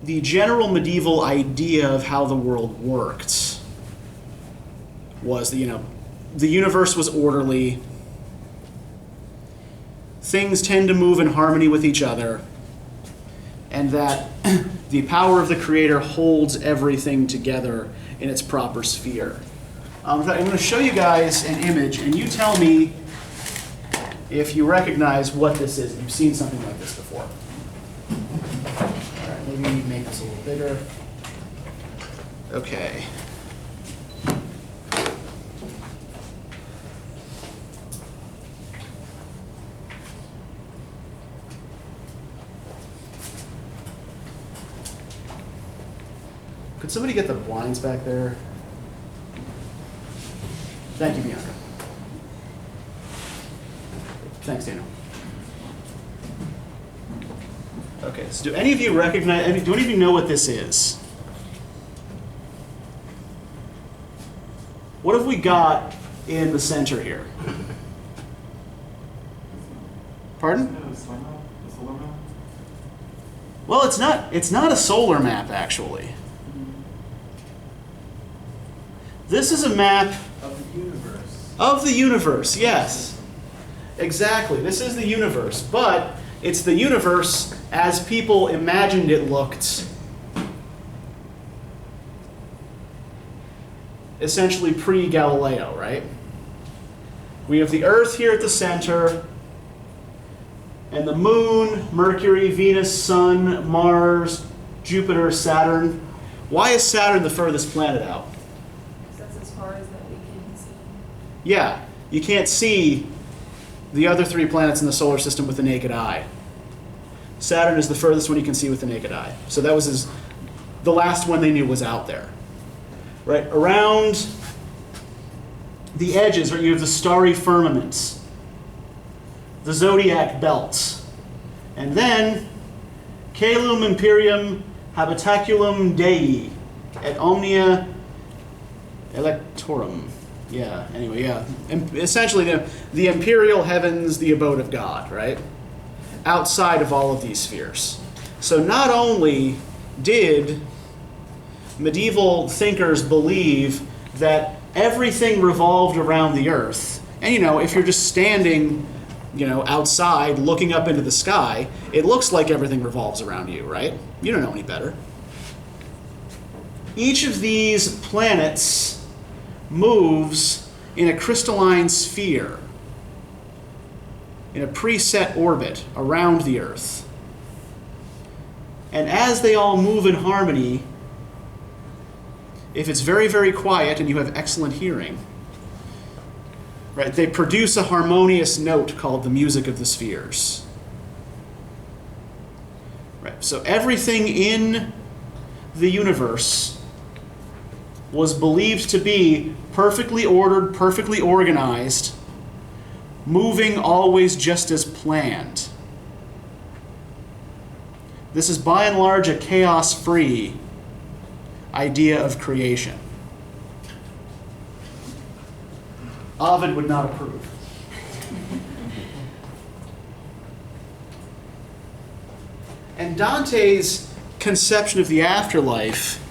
The general medieval idea of how the world worked was that, the universe was orderly. Things tend to move in harmony with each other, and that the power of the Creator holds everything together in its proper sphere. I'm going to show you guys an image, and you tell me if you recognize what this is. You've seen something like this before. All right, maybe make this a little bigger. Okay. Could somebody get the blinds back there? Thank you, Bianca. Thanks, Daniel. Okay, so do any of you recognize, do any of you know what this is? What have we got in the center here? Pardon? Well, it's not a solar map, actually. This is a map Of the universe. of the universe, yes. Exactly. This is the universe, but it's the universe as people imagined it looked. Essentially pre-Galileo, right? We have the Earth here at the center, and the Moon, Mercury, Venus, Sun, Mars, Jupiter, Saturn. Why is Saturn the furthest planet out? That's as far as that we can see. Yeah, you can't see the other three planets in the solar system with the naked eye. Saturn is the furthest one you can see with the naked eye. So that was the last one they knew was out there. Right, around the edges, right, you have the starry firmaments, the zodiac belts, and then Caelum Imperium Habitaculum Dei et Omnia Electorum. Yeah, anyway, yeah. Essentially, the imperial heavens, the abode of God, right? Outside of all of these spheres. So not only did medieval thinkers believe that everything revolved around the earth, and if you're just standing, outside looking up into the sky, it looks like everything revolves around you, right? You don't know any better. Each of these planets moves in a crystalline sphere, in a preset orbit around the Earth. And as they all move in harmony, if it's very, very quiet and you have excellent hearing, right, they produce a harmonious note called the music of the spheres. Right, so everything in the universe was believed to be perfectly ordered, perfectly organized, moving always just as planned. This is by and large a chaos-free idea of creation. Ovid would not approve. And Dante's conception of the afterlife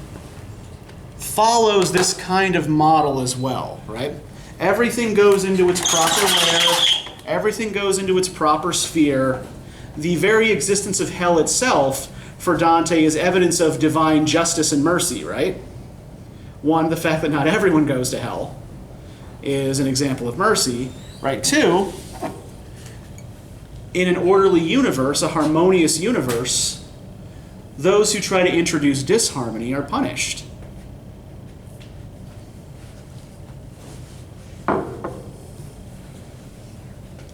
follows this kind of model as well, right? Everything goes into its proper layer, everything goes into its proper sphere. The very existence of hell itself, for Dante, is evidence of divine justice and mercy, right? One, the fact that not everyone goes to hell is an example of mercy, right? Two, in an orderly universe, a harmonious universe, those who try to introduce disharmony are punished.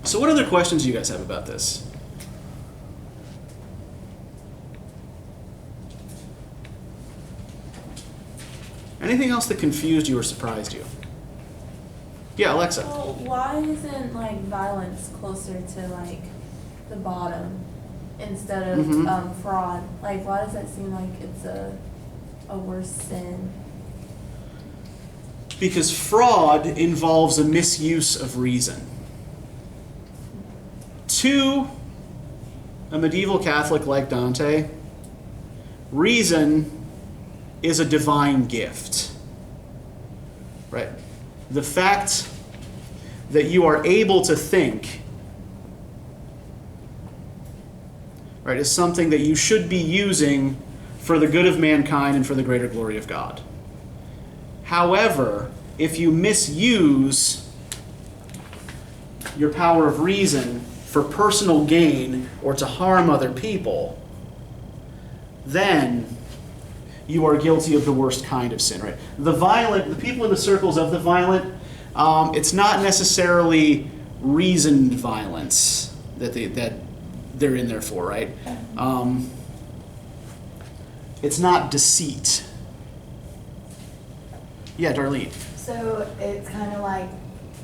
So what other questions do you guys have about this? Anything else that confused you or surprised you? Yeah, Alexa. So why isn't like violence closer to like the bottom instead of Mhm. fraud? Like why does that seem like it's a worse sin? Because fraud involves a misuse of reason. To a medieval Catholic like Dante, reason is a divine gift. Right? The fact that you are able to think, right, is something that you should be using for the good of mankind and for the greater glory of God. However, if you misuse your power of reason for personal gain or to harm other people, then you are guilty of the worst kind of sin, right? The people in the circles of the violent, it's not necessarily reasoned violence that they're in there for, right? It's not deceit. Yeah, Darlene. So it's kind of like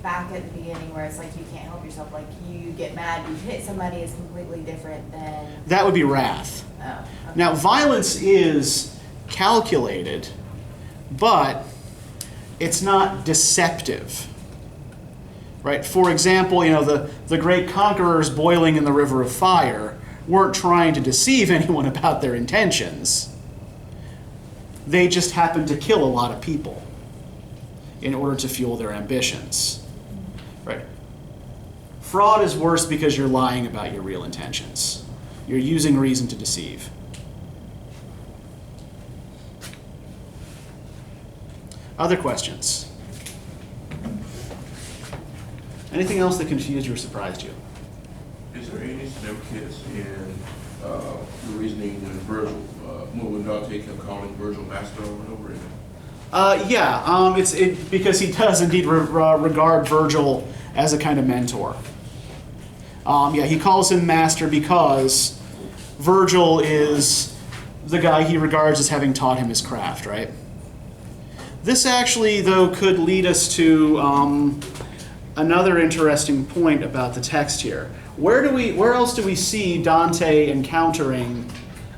back at the beginning where it's like you can't help yourself. Like you get mad, you hit somebody is completely different than. That would be wrath. Oh, okay. Now, violence is calculated, but it's not deceptive. Right? For example, the great conquerors boiling in the river of fire weren't trying to deceive anyone about their intentions. They just happened to kill a lot of people in order to fuel their ambitions. Right? Fraud is worse because you're lying about your real intentions. You're using reason to deceive. Other questions? Anything else that confused you or surprised you? Is there any significance in the reasoning when Virgil, when Dante kept calling Virgil master over and over again? It's because he does indeed regard Virgil as a kind of mentor. He calls him master because Virgil is the guy he regards as having taught him his craft, right? This actually, though, could lead us to another interesting point about the text here. Where else do we see Dante encountering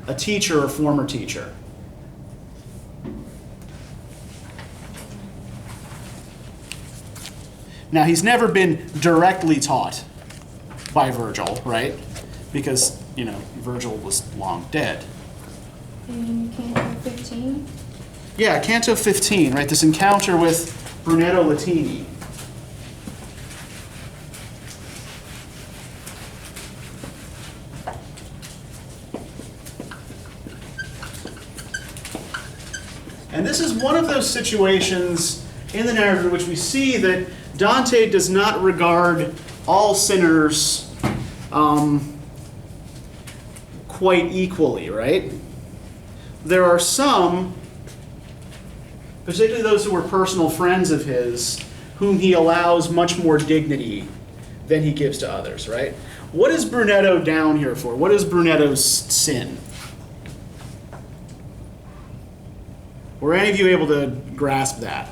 a teacher or former teacher? Now, he's never been directly taught by Virgil, right? Because, Virgil was long dead. In Canto 15? Yeah, Canto 15, right? This encounter with Brunetto Latini. And this is one of those situations in the narrative in which we see that Dante does not regard all sinners quite equally, right? There are some, particularly those who were personal friends of his, whom he allows much more dignity than he gives to others, right? What is Brunetto down here for? What is Brunetto's sin? Were any of you able to grasp that?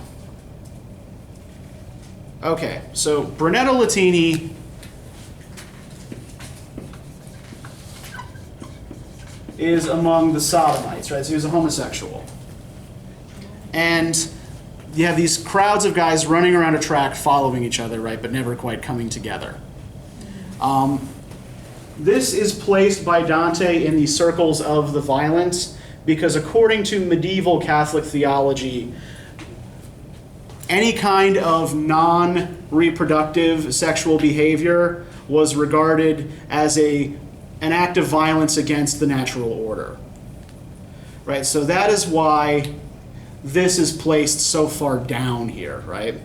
Okay, so Brunetto Latini is among the sodomites, right? So he was a homosexual. And you have these crowds of guys running around a track following each other, right, but never quite coming together. This is placed by Dante in the circles of the violent because according to medieval Catholic theology, any kind of non-reproductive sexual behavior was regarded as an act of violence against the natural order. Right? So that is why this is placed so far down here, right?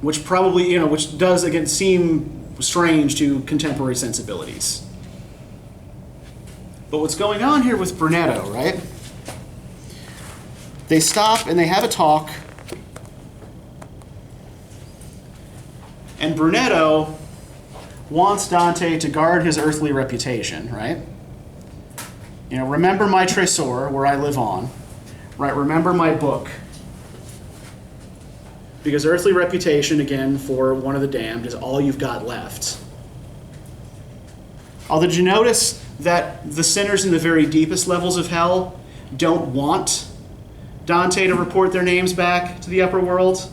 Which probably, which does again seem strange to contemporary sensibilities. But what's going on here with Brunetto, right? They stop and they have a talk. And Brunetto wants Dante to guard his earthly reputation, right? You know, remember my tresor, where I live on. Right, remember my book. Because earthly reputation, again, for one of the damned, is all you've got left. Although, did you notice that the sinners in the very deepest levels of hell don't want Dante to report their names back to the upper world?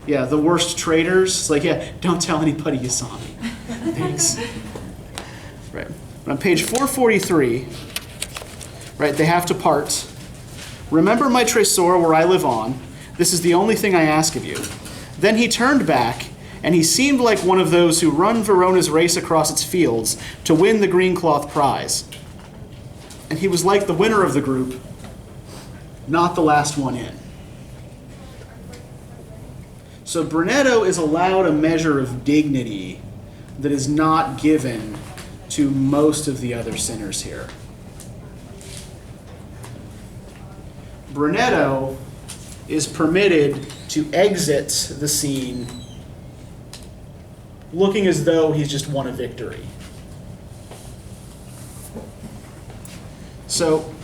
Yeah, the worst traitors. It's like, yeah, don't tell anybody you saw me. Thanks. Right. On page 443, right, they have to part. Remember my tresor where I live on. This is the only thing I ask of you. Then he turned back, and he seemed like one of those who run Verona's race across its fields to win the green cloth prize. And he was like the winner of the group, not the last one in. So Brunetto is allowed a measure of dignity that is not given to most of the other sinners here. Brunetto is permitted to exit the scene looking as though he's just won a victory. So,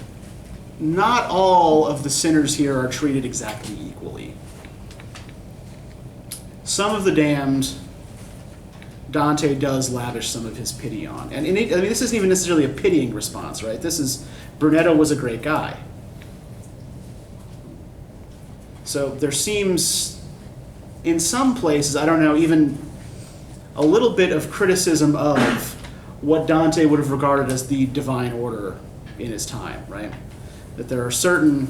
not all of the sinners here are treated exactly equally. Some of the damned, Dante does lavish some of his pity on. And this isn't even necessarily a pitying response, right? This is, Brunetto was a great guy. So there seems, in some places, I don't know, even a little bit of criticism of what Dante would have regarded as the divine order in his time, right? That there are certain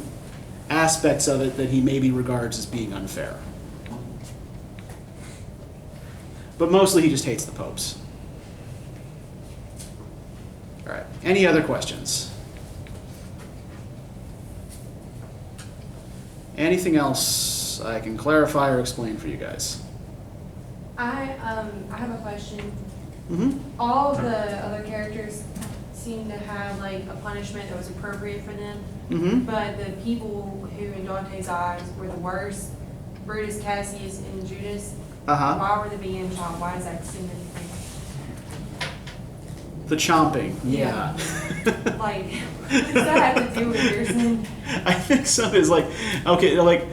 aspects of it that he maybe regards as being unfair. But mostly he just hates the popes. All right, any other questions? Anything else I can clarify or explain for you guys? I have a question. Mm-hmm. All the other characters seem to have like a punishment that was appropriate for them, Mm-hmm. but the people who, in Dante's eyes, were the worst, Brutus, Cassius, and Judas, Uh-huh. why were they being chopped? Why is that significant? The chomping, yeah. Like, what does that have to do with your sin? I think some is like, okay, like,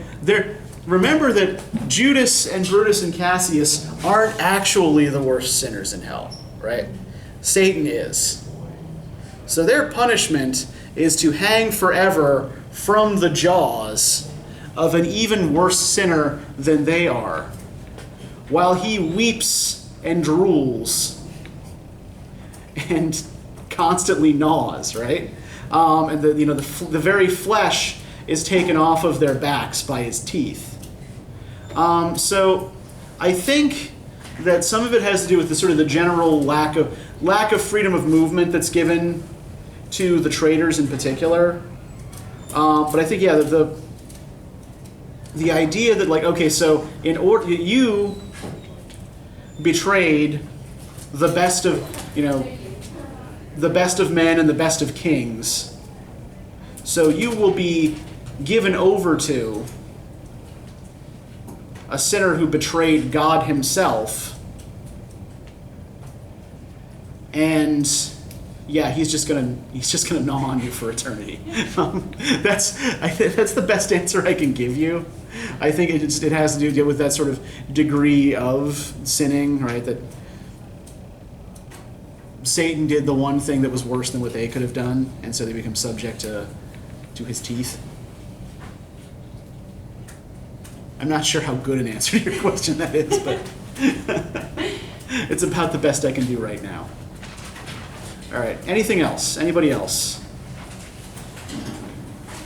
remember that Judas and Brutus and Cassius aren't actually the worst sinners in hell, right? Satan is. So their punishment is to hang forever from the jaws of an even worse sinner than they are, while he weeps and drools and constantly gnaws, right? And the very flesh is taken off of their backs by his teeth. So I think that some of it has to do with the sort of the general lack of freedom of movement that's given to the traitors in particular. But I think, yeah, the idea that, like, okay, so in order you betrayed the best of men and the best of kings, so you will be given over to a sinner who betrayed God himself, and yeah, he's just gonna gnaw on you for eternity. That's the best answer I can give you. I think it has to do with that sort of degree of sinning, right? That Satan did the one thing that was worse than what they could have done, and so they become subject to his teeth. I'm not sure how good an answer to your question that is, but it's about the best I can do right now. All right, anything else? Anybody else?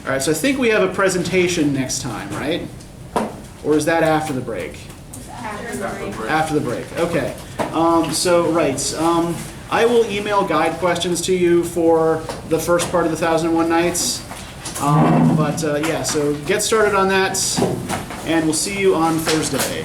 All right, so I think we have a presentation next time, right? Or is that after the break? After the break, okay. I will email guide questions to you for the first part of the 1001 Nights. So get started on that, and we'll see you on Thursday.